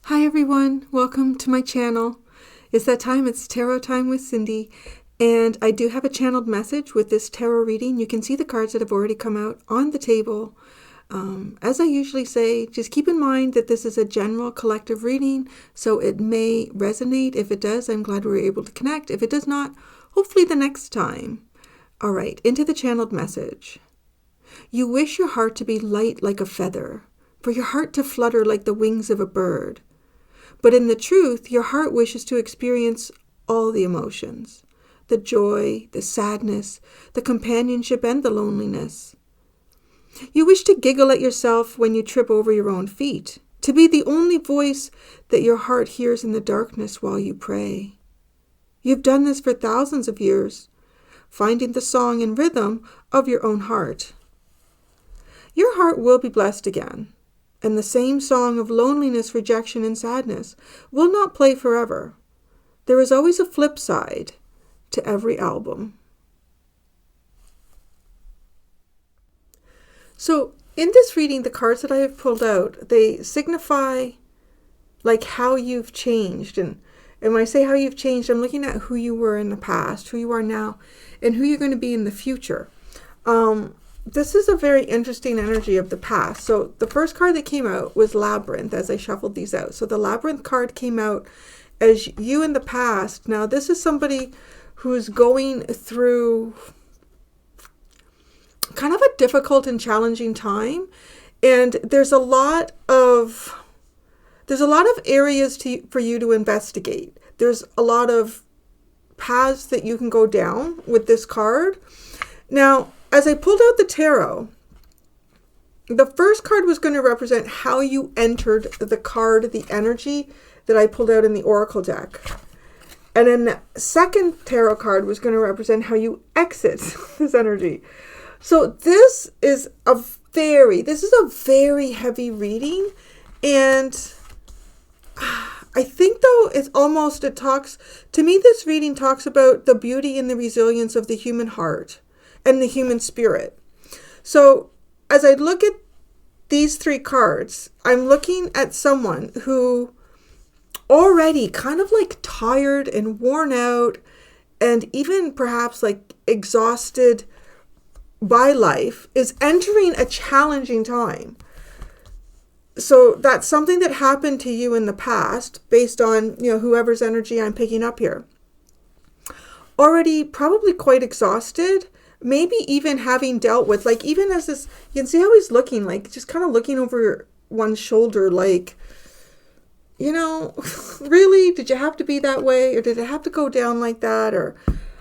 Hi everyone, welcome to my channel. It's that time, it's tarot time with Cindy, and I do have a channeled message with this tarot reading. You can see the cards that have already come out on the table. As I usually say, just keep in mind that this is a general collective reading, so it may resonate. If it does, I'm glad we were able to connect. If it does not, hopefully the next time. All right, into the channeled message. You wish your heart to be light like a feather, for your heart to flutter like the wings of a bird. But in the truth, your heart wishes to experience all the emotions, the joy, the sadness, the companionship, and the loneliness. You wish to giggle at yourself when you trip over your own feet, to be the only voice that your heart hears in the darkness while you pray. You've done this for thousands of years, finding the song and rhythm of your own heart. Your heart will be blessed again. And the same song of loneliness, rejection, and sadness will not play forever. There is always a flip side to every album. So in this reading, the cards that I have pulled out, they signify like how you've changed. And when I say how you've changed, I'm looking at who you were in the past, who you are now, and who you're going to be in the future. This is a very interesting energy of the past. So the first card that came out was Labyrinth as I shuffled these out. So the Labyrinth card came out as you in the past. Now this is somebody who's going through kind of a difficult and challenging time. And there's a lot of areas for you to investigate. There's a lot of paths that you can go down with this card. Now, as I pulled out the tarot, the first card was going to represent how you entered the card, the energy that I pulled out in the Oracle deck. And then the second tarot card was going to represent how you exit this energy. So this is a very heavy reading. And I think though, to me this reading talks about the beauty and the resilience of the human heart and the human spirit. So as I look at these three cards, I'm looking at someone who already kind of like tired and worn out and even perhaps like exhausted by life is entering a challenging time. So that's something that happened to you in the past based on, whoever's energy I'm picking up here. Already probably quite exhausted. Maybe even having dealt with, like, even as this, you can see how he's looking, like, just kind of looking over one's shoulder, like, really, did you have to be that way? Or did it have to go down like that? Or,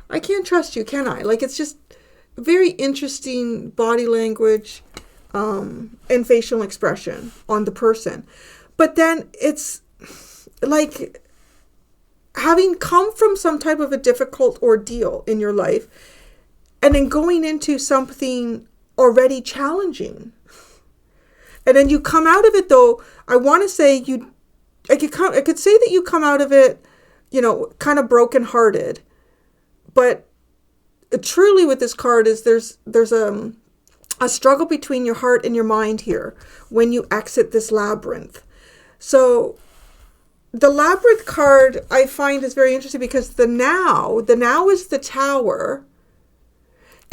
I can't trust you, can I? Like, it's just very interesting body language and facial expression on the person. But then it's like having come from some type of a difficult ordeal in your life, and then going into something already challenging. And then you come out of it though, I want to say I could say that you come out of it, kind of brokenhearted. But truly with this card is there's a struggle between your heart and your mind here when you exit this labyrinth. So the Labyrinth card I find is very interesting because the now is the Tower.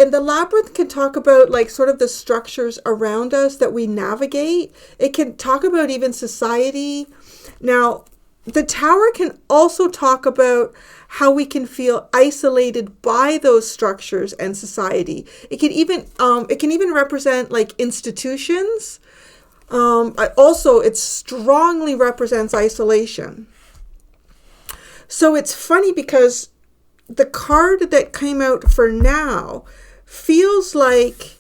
And the Labyrinth can talk about like sort of the structures around us that we navigate. It can talk about even society. Now, the Tower can also talk about how we can feel isolated by those structures and society. It can even represent like institutions. Also, it strongly represents isolation. So it's funny because the card that came out for now feels like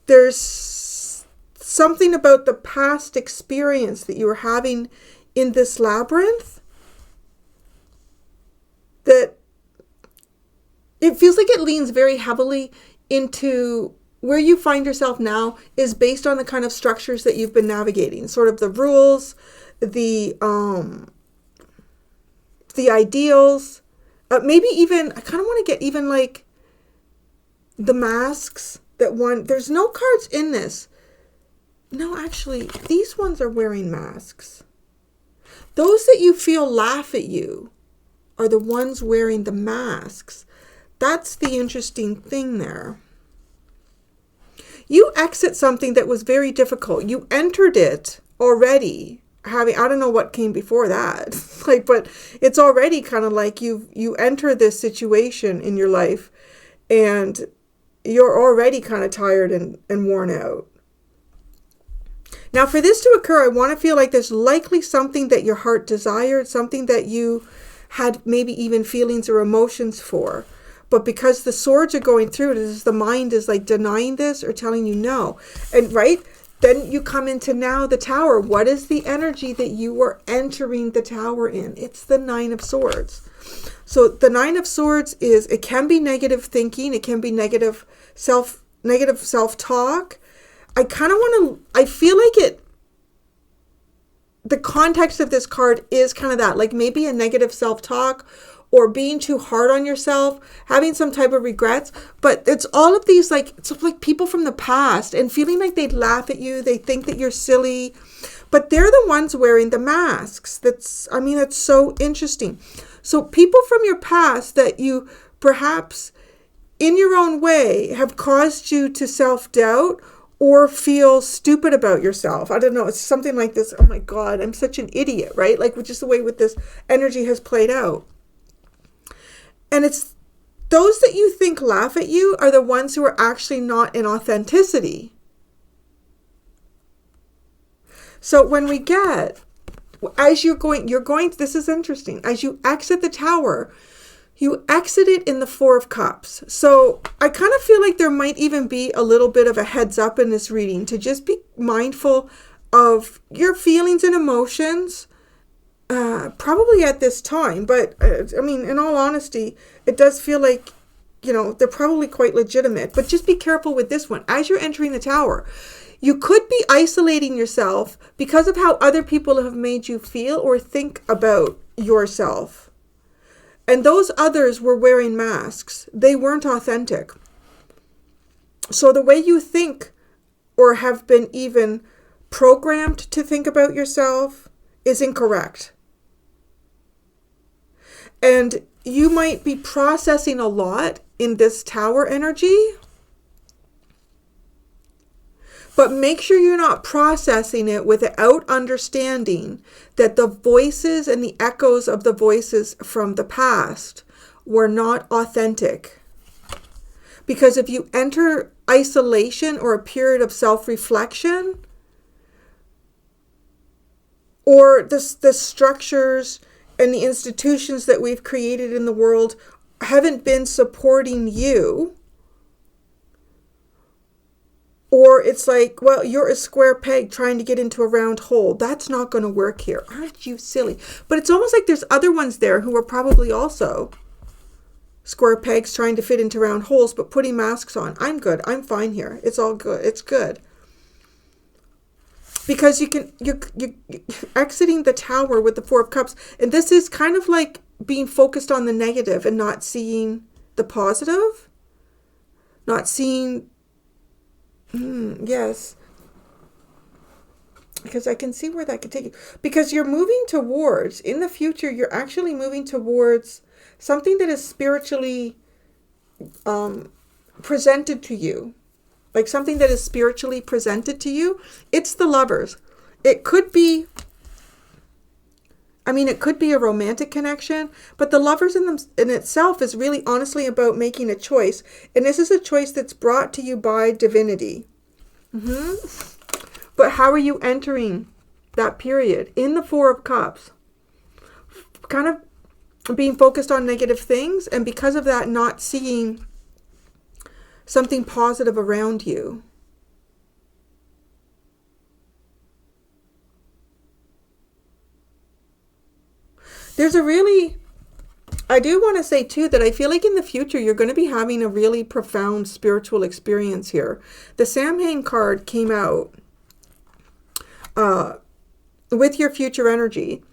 there's something about the past experience that you were having in this labyrinth that it feels like it leans very heavily into where you find yourself now is based on the kind of structures that you've been navigating, sort of the rules, the ideals, maybe even, I kind of want to get even like the masks there's no cards in this. No, actually, these ones are wearing masks. Those that you feel laugh at you are the ones wearing the masks. That's the interesting thing there. You exit something that was very difficult. You entered it already. I don't know what came before that. But it's already kind of like you enter this situation in your life and you're already kind of tired and worn out. Now, for this to occur, I want to feel like there's likely something that your heart desired, something that you had maybe even feelings or emotions for. But because the swords are going through it, the mind is like denying this or telling you no. And then you come into now the Tower. What is the energy that you were entering the Tower in? It's the Nine of Swords. So the Nine of Swords it can be negative thinking. It can be negative self-talk. I feel like the context of this card is kind of that, like maybe a negative self-talk or being too hard on yourself, having some type of regrets. But it's all of these, it's like people from the past and feeling like they'd laugh at you. They think that you're silly, but they're the ones wearing the masks. That's so interesting. So people from your past that you perhaps in your own way have caused you to self-doubt or feel stupid about yourself. I don't know. It's something like this. Oh my God, I'm such an idiot, right? Which is the way with this energy has played out. And it's those that you think laugh at you are the ones who are actually not in authenticity. So when we get, as this is interesting. As you exit the Tower, you exit it in the Four of Cups. So I kind of feel like there might even be a little bit of a heads up in this reading to just be mindful of your feelings and emotions, probably at this time. But in all honesty, it does feel like, they're probably quite legitimate. But just be careful with this one. As you're entering the Tower, you could be isolating yourself because of how other people have made you feel or think about yourself. And those others were wearing masks. They weren't authentic. So the way you think or have been even programmed to think about yourself is incorrect. And you might be processing a lot in this Tower energy. But make sure you're not processing it without understanding that the voices and the echoes of the voices from the past were not authentic. Because if you enter isolation or a period of self-reflection, or the structures and the institutions that we've created in the world haven't been supporting you, or it's like, well, you're a square peg trying to get into a round hole. That's not going to work here. Aren't you silly? But it's almost like there's other ones there who are probably also square pegs trying to fit into round holes, but putting masks on. I'm good. I'm fine here. It's all good. It's good. Because you're exiting the Tower with the Four of Cups. And this is kind of like being focused on the negative and not seeing the positive. Not seeing... yes. Because I can see where that could take you. Because you're moving towards, in the future, you're actually moving towards something that is spiritually presented to you. Like something that is spiritually presented to you. It's the Lovers. It could be, it could be a romantic connection, but the Lovers in itself is really honestly about making a choice. And this is a choice that's brought to you by divinity. But how are you entering that period? In the Four of Cups. Kind of being focused on negative things, and because of that, not seeing something positive around you. I do want to say too that I feel like in the future you're going to be having a really profound spiritual experience here. The Samhain card came out with your future energy,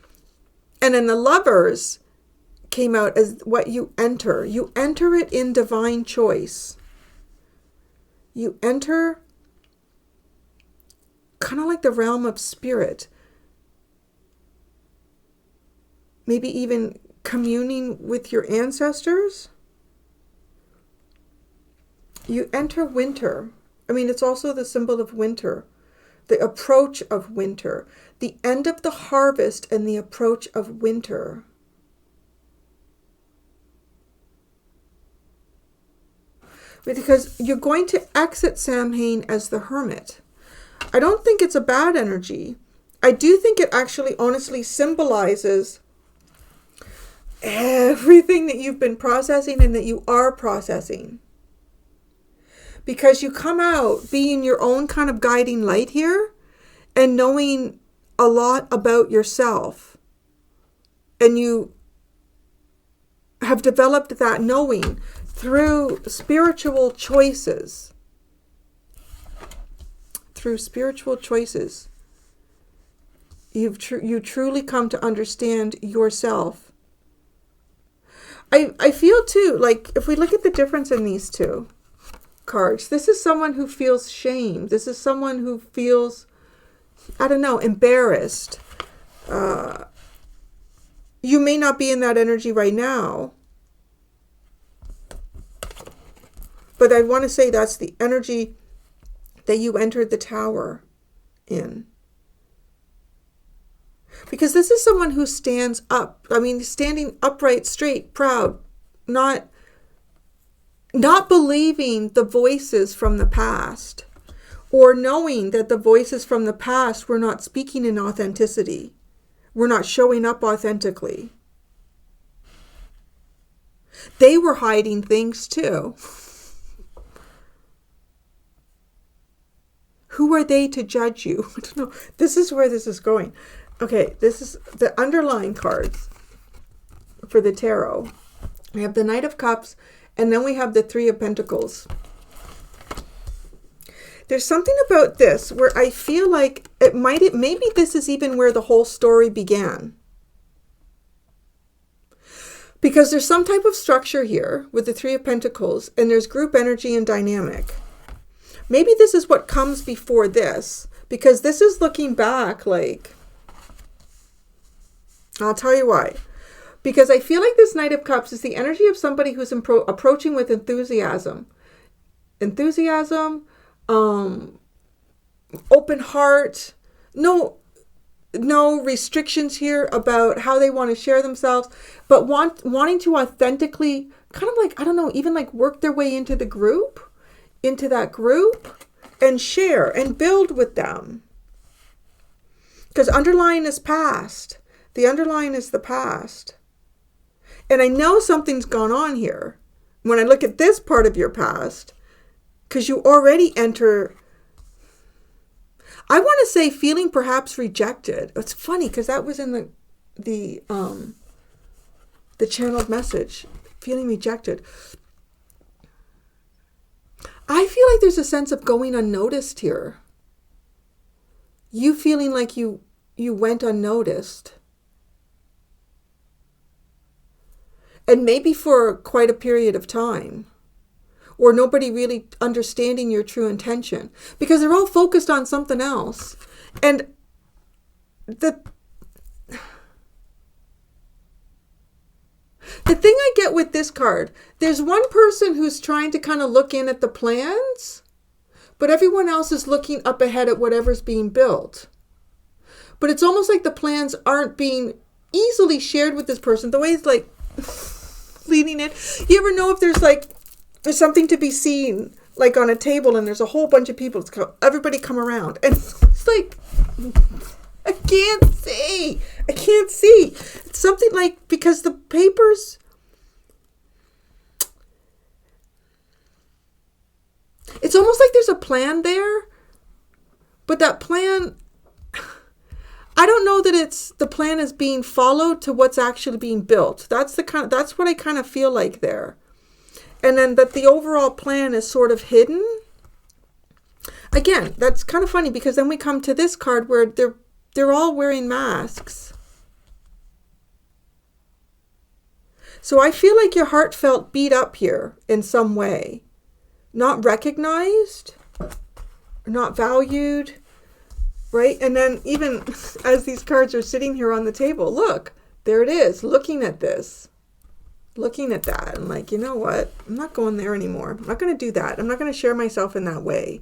and then the Lovers came out as what you enter. You enter it in divine choice. You enter kind of like the realm of spirit. maybe even communing with your ancestors. You enter winter. I mean, it's also the symbol of winter, the approach of winter, the end of the harvest and the approach of winter. Because you're going to exit Samhain as the Hermit. I don't think it's a bad energy. I do think it actually honestly symbolizes everything that you've been processing and that you are processing. Because you come out being your own kind of guiding light here and knowing a lot about yourself. And you have developed that knowing through spiritual choices. Through spiritual choices. You truly come to understand yourself. I feel too, like if we look at the difference in these two cards, this is someone who feels shame. This is someone who feels, I don't know, embarrassed. You may not be in that energy right now. But I want to say that's the energy that you entered the Tower in. Because this is someone who stands up. I mean, standing upright, straight, proud, not believing the voices from the past, or knowing that the voices from the past were not speaking in authenticity, were not showing up authentically. They were hiding things too. Who are they to judge you? I don't know. This is where this is going. Okay, this is the underlying cards for the tarot. We have the Knight of Cups, and then we have the Three of Pentacles. There's something about this where I feel like maybe this is even where the whole story began. Because there's some type of structure here with the Three of Pentacles, and there's group energy and dynamic. Maybe this is what comes before this, because this is looking back like, I'll tell you why. Because I feel like this Knight of Cups is the energy of somebody who's approaching with enthusiasm. Enthusiasm, open heart, no restrictions here about how they want to share themselves, but wanting to authentically kind of like, I don't know, even like work their way into that group and share and build with them. Because underlying is past. The underlying is the past. And I know something's gone on here when I look at this part of your past, because you already enter, I want to say feeling perhaps rejected. It's funny because that was in the channeled message, feeling rejected. I feel like there's a sense of going unnoticed here. You feeling like you went unnoticed. And maybe for quite a period of time. Or nobody really understanding your true intention. Because they're all focused on something else. And the thing I get with this card, there's one person who's trying to kind of look in at the plans, but everyone else is looking up ahead at whatever's being built. But it's almost like the plans aren't being easily shared with this person. The way it's like leading it. You ever know if there's something to be seen, like on a table, and there's a whole bunch of people, everybody come around. And it's like, I can't see. It's something like, because the papers, it's almost like there's a plan there, but that plan, I don't know that the plan is being followed to what's actually being built. That's what I kind of feel like there. And then that the overall plan is sort of hidden. Again, that's kind of funny because then we come to this card where they're all wearing masks. So I feel like your heart felt beat up here in some way. Not recognized, not valued, right? And then even as these cards are sitting here on the table, look, there it is, looking at this, looking at that. I'm like, you know what? I'm not going there anymore. I'm not going to do that. I'm not going to share myself in that way.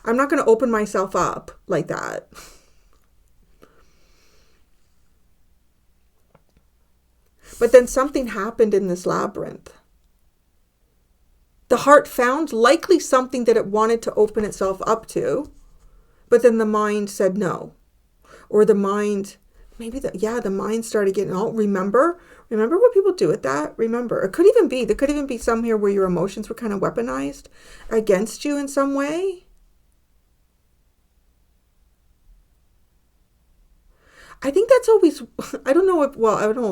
I'm not going to open myself up like that. But then something happened in this labyrinth. The heart found likely something that it wanted to open itself up to, but then the mind said no. Or the mind, the mind started getting, remember what people do with that? Remember. There could even be some here where your emotions were kind of weaponized against you in some way. I think that's always, I don't know if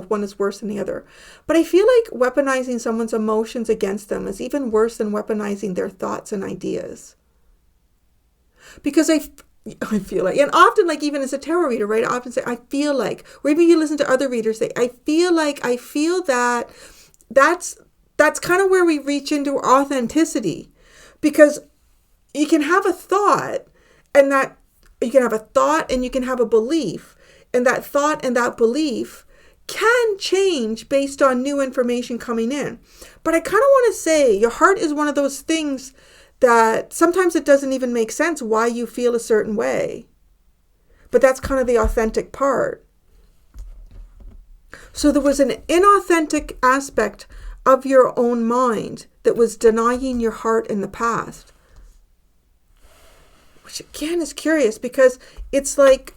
one is worse than the other, but I feel like weaponizing someone's emotions against them is even worse than weaponizing their thoughts and ideas. Because I feel like, and often, like even as a tarot reader, right, I often say, I feel like, or even you listen to other readers say, I feel that that's kind of where we reach into authenticity. Because you can have a thought and you can have a belief. And that thought and that belief can change based on new information coming in. But I kind of want to say your heart is one of those things that sometimes it doesn't even make sense why you feel a certain way. But that's kind of the authentic part. So there was an inauthentic aspect of your own mind that was denying your heart in the past. Which again is curious because it's like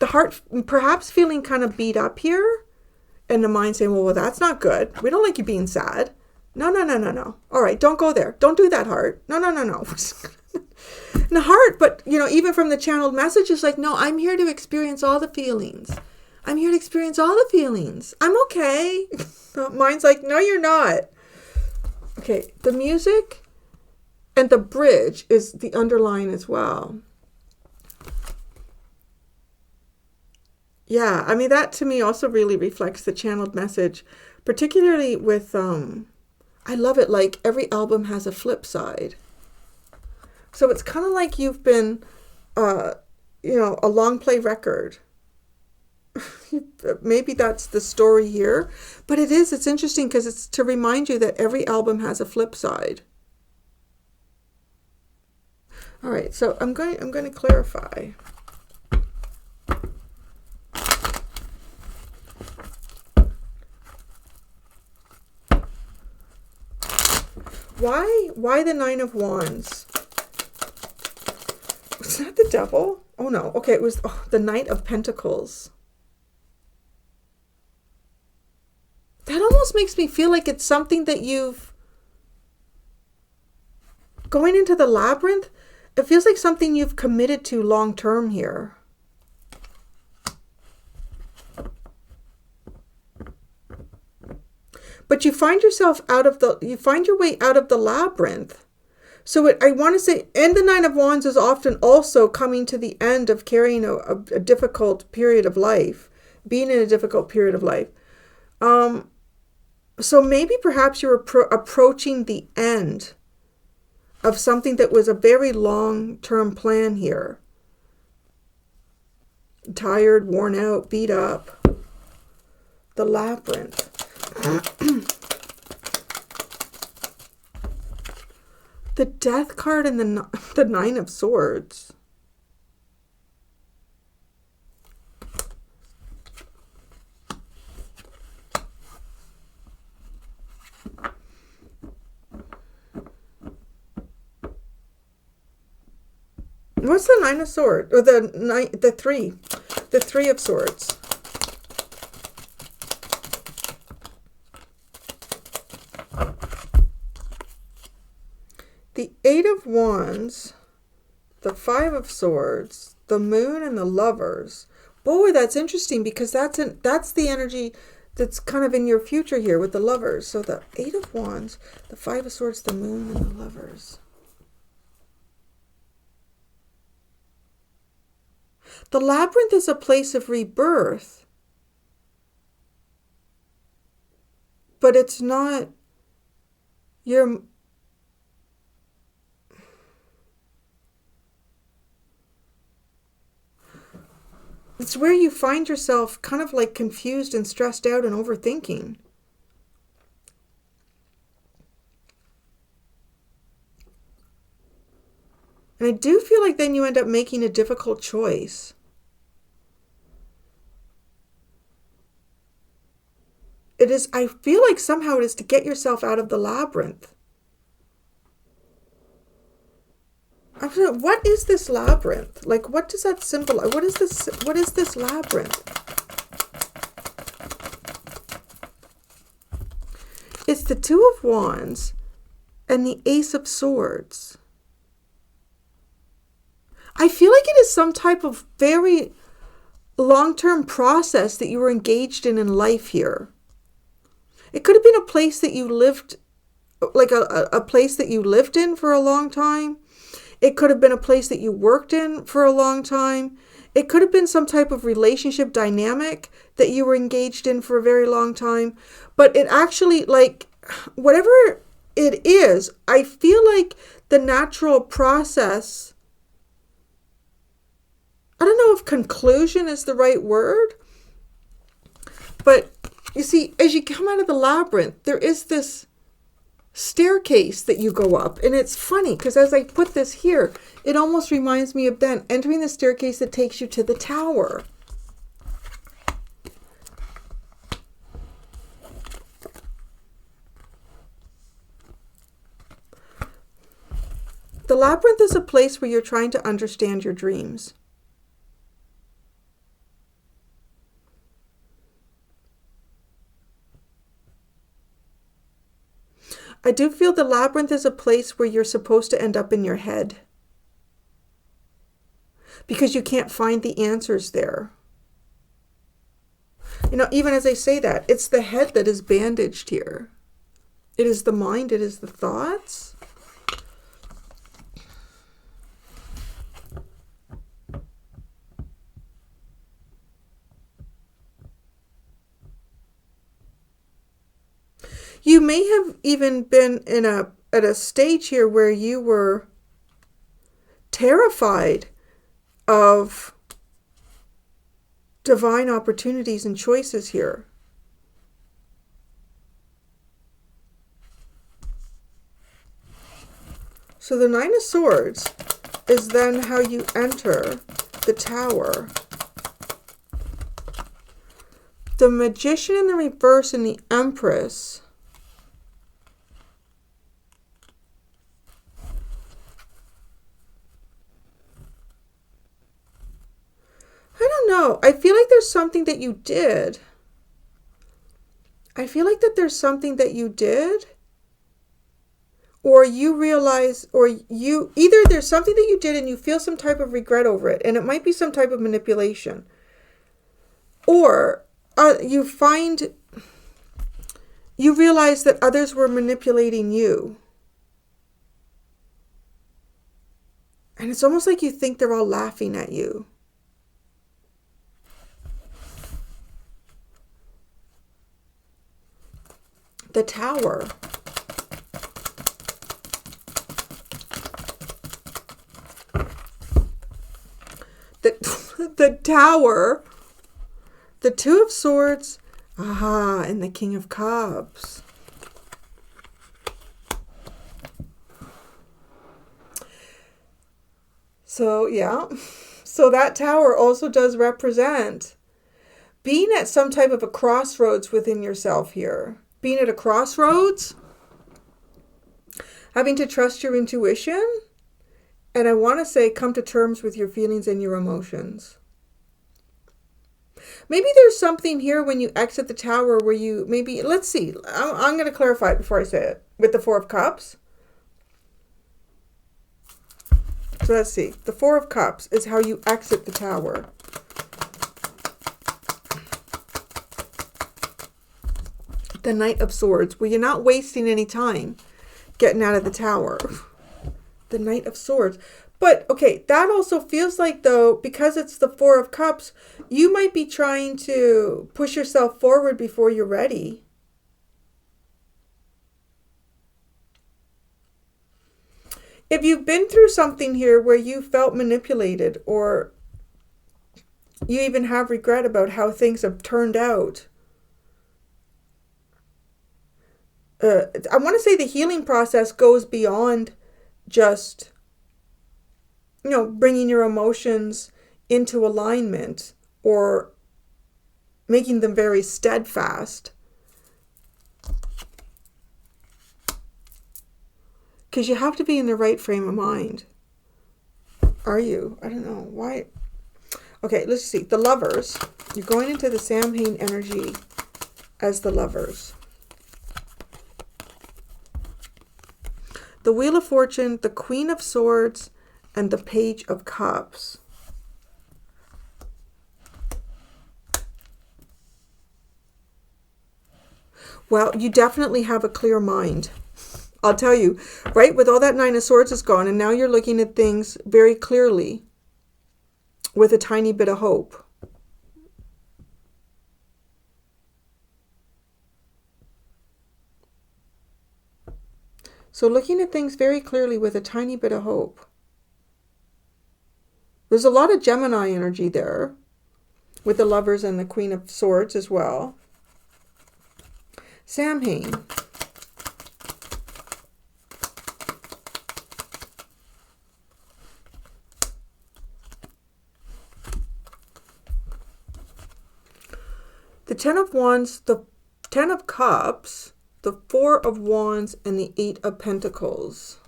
the heart perhaps feeling kind of beat up here, and the mind saying, well, that's not good. We don't like you being sad. No. All right, don't go there. Don't do that, heart. No. And the heart, but, even from the channeled message, is like, no, I'm here to experience all the feelings. I'm okay. Mind's like, no, you're not. Okay, the music and the bridge is the underline as well. Yeah, I mean, that to me also really reflects the channeled message, particularly with, I love it, like every album has a flip side. So it's kind of like you've been, a long play record. Maybe that's the story here, but it's interesting because it's to remind you that every album has a flip side. All right, so I'm going to clarify. Why the Nine of Wands? Was that the devil? Oh no. Okay, it was the Knight of Pentacles. That almost makes me feel like it's something that going into the labyrinth, it feels like something you've committed to long term here. But you find your way out of the labyrinth. So I want to say, and the Nine of Wands is often also coming to the end of carrying a difficult period of life, being in a difficult period of life. So maybe perhaps you're approaching the end of something that was a very long-term plan here. Tired, worn out, beat up. The labyrinth. The Death card and the Nine of Swords. What's the Nine of Swords? Or the Three of Swords. The Eight of Wands, the Five of Swords, the Moon, and the Lovers. Boy, that's interesting because that's the energy that's kind of in your future here with the Lovers. So the Eight of Wands, the Five of Swords, the Moon, and the Lovers. The labyrinth is a place of rebirth, but it's not your... it's where you find yourself kind of like confused and stressed out and overthinking. And I do feel like then you end up making a difficult choice. It is, I feel like somehow it is to get yourself out of the labyrinth. I'm saying, what is this labyrinth? Like, what does that symbolize? What is this labyrinth? It's the Two of Wands and the Ace of Swords. I feel like it is some type of very long-term process that you were engaged in life here. It could have been a place that you lived, like a place that you lived in for a long time. It could have been a place that you worked in for a long time. It could have been some type of relationship dynamic that you were engaged in for a very long time. But it actually, like, whatever it is, I feel like the natural process, I don't know if conclusion is the right word, but you see, as you come out of the labyrinth, there is this staircase that you go up. And it's funny because as I put this here, it almost reminds me of then entering the staircase that takes you to the tower. The labyrinth is a place where you're trying to understand your dreams. I do feel the labyrinth is a place where you're supposed to end up in your head, because you can't find the answers there. You know, even as I say that, it's the head that is bandaged here. It is the mind, it is the thoughts. You may have even been at a stage here where you were terrified of divine opportunities and choices here. So the Nine of Swords is then how you enter the Tower. The Magician in the reverse and the Empress. I don't know. I feel like there's something that you did. I feel like that there's something that you did, or you realize, or you, either there's something that you did and you feel some type of regret over it, and it might be some type of manipulation, or you realize that others were manipulating you. And it's almost like you think they're all laughing at you. The Tower. The Tower. The Two of Swords. Aha, and the King of Cups. So, yeah. So that Tower also does represent being at some type of a crossroads within yourself here. Being at a crossroads, having to trust your intuition, and I want to say come to terms with your feelings and your emotions. Maybe there's something here when you exit the Tower where you maybe, let's see, I'm going to clarify it before I say it. With the Four of Cups. So let's see. The Four of Cups is how you exit the Tower. The Knight of Swords, where you're not wasting any time getting out of the Tower. The Knight of Swords. But, okay, that also feels like, though, because it's the Four of Cups, you might be trying to push yourself forward before you're ready. If you've been through something here where you felt manipulated, or You even have regret about how things have turned out. I want to say the healing process goes beyond just, bringing your emotions into alignment or making them very steadfast. Because you have to be in the right frame of mind. Are you? I don't know. Why? Okay, let's see. The Lovers. You're going into the Samhain energy as the Lovers. The Wheel of Fortune, the Queen of Swords, and the Page of Cups. Well, you definitely have a clear mind. I'll tell you, right? With all that Nine of Swords is gone, and now you're looking at things very clearly with a tiny bit of hope. So looking at things very clearly with a tiny bit of hope. There's a lot of Gemini energy there with the Lovers and the Queen of Swords as well. Samhain. The Ten of Wands, the Ten of Cups, the Four of Wands, and the Eight of Pentacles.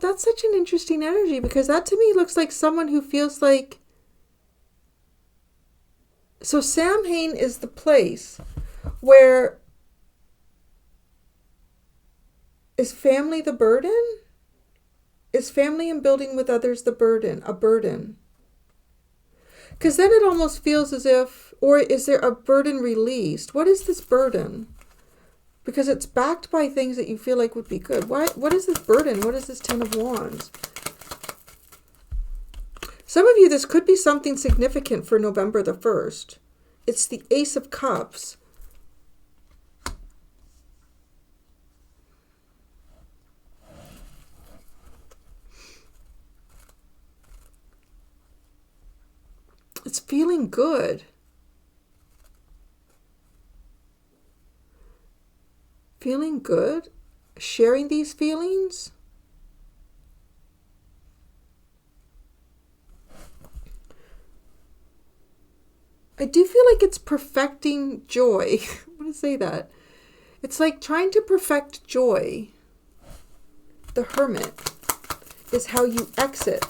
That's such an interesting energy, because that to me looks like someone who feels like... So Samhain is the place where... Is family the burden? Is family and building with others the burden? A burden? Because then it almost feels as if... Or is there a burden released? What is this burden? Because it's backed by things that you feel like would be good. What is this burden? What is this Ten of Wands? Some of you, this could be something significant for November the 1st. It's the Ace of Cups. It's feeling good. Feeling good, sharing these feelings. I do feel like it's perfecting joy. I'm going to say that. It's like trying to perfect joy. The Hermit is how you exit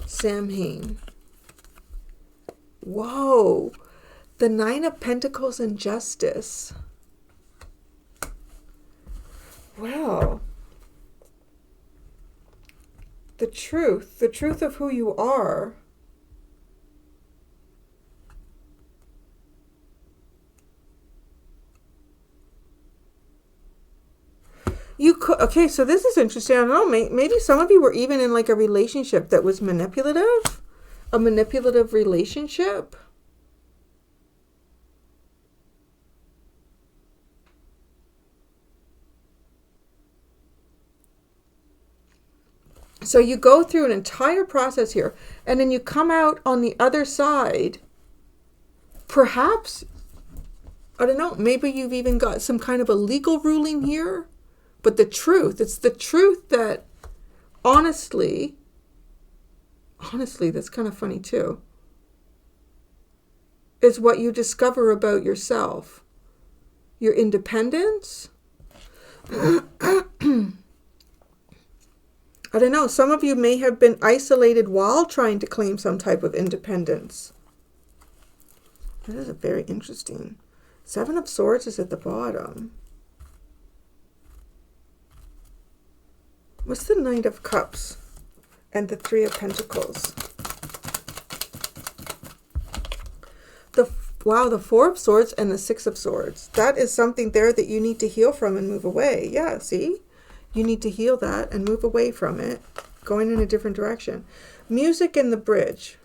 Samhain. Whoa. The Nine of Pentacles and Justice. Wow. The truth of who you are. You could, okay, so this is interesting. I don't know, maybe some of you were even in like a relationship that was manipulative. A manipulative relationship. So you go through an entire process here, and then you come out on the other side. Perhaps, I don't know, maybe you've even got some kind of a legal ruling here. But the truth, it's the truth that honestly, that's kind of funny too, is what you discover about yourself. Your independence. I don't know, some of you may have been isolated while trying to claim some type of independence. That is a very interesting. Seven of Swords is at the bottom. What's the Knight of Cups and the Three of Pentacles? Wow, the Four of Swords and the Six of Swords. That is something there that you need to heal from and move away. Yeah, see? You need to heal that and move away from it, going in a different direction. Music and the Bridge.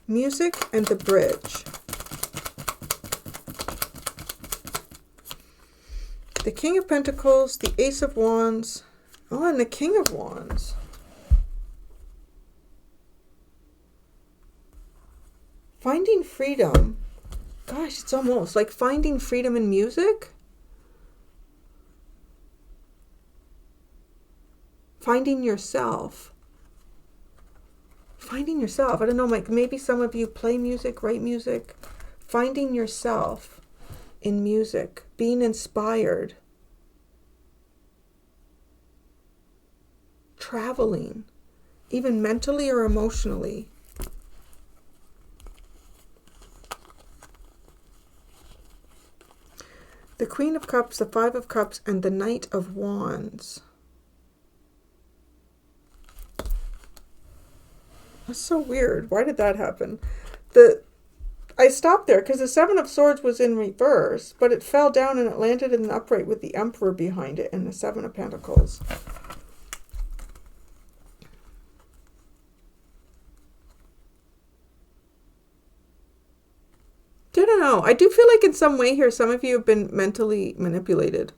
Music and the Bridge. The King of Pentacles, the Ace of Wands, oh, and the King of Wands. Finding freedom. Gosh, it's almost like finding freedom in music. Finding yourself. Finding yourself. I don't know, like maybe some of you play music, write music. Finding yourself in music. Being inspired. Traveling. Even mentally or emotionally. The Queen of Cups, the Five of Cups, and the Knight of Wands. That's so weird. Why did that happen? I stopped there because the Seven of Swords was in reverse, but it fell down and it landed in the upright with the Emperor behind it and the Seven of Pentacles. I don't know. I do feel like in some way here, some of you have been mentally manipulated.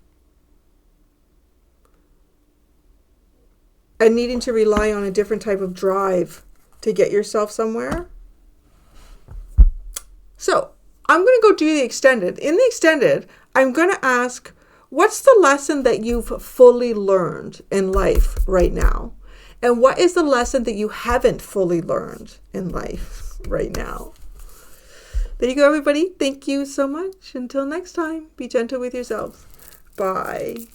And needing to rely on a different type of drive to get yourself somewhere. So, I'm going to go do the extended. In the extended, I'm going to ask, what's the lesson that you've fully learned in life right now? And what is the lesson that you haven't fully learned in life right now? There you go, everybody. Thank you so much. Until next time, be gentle with yourselves. Bye.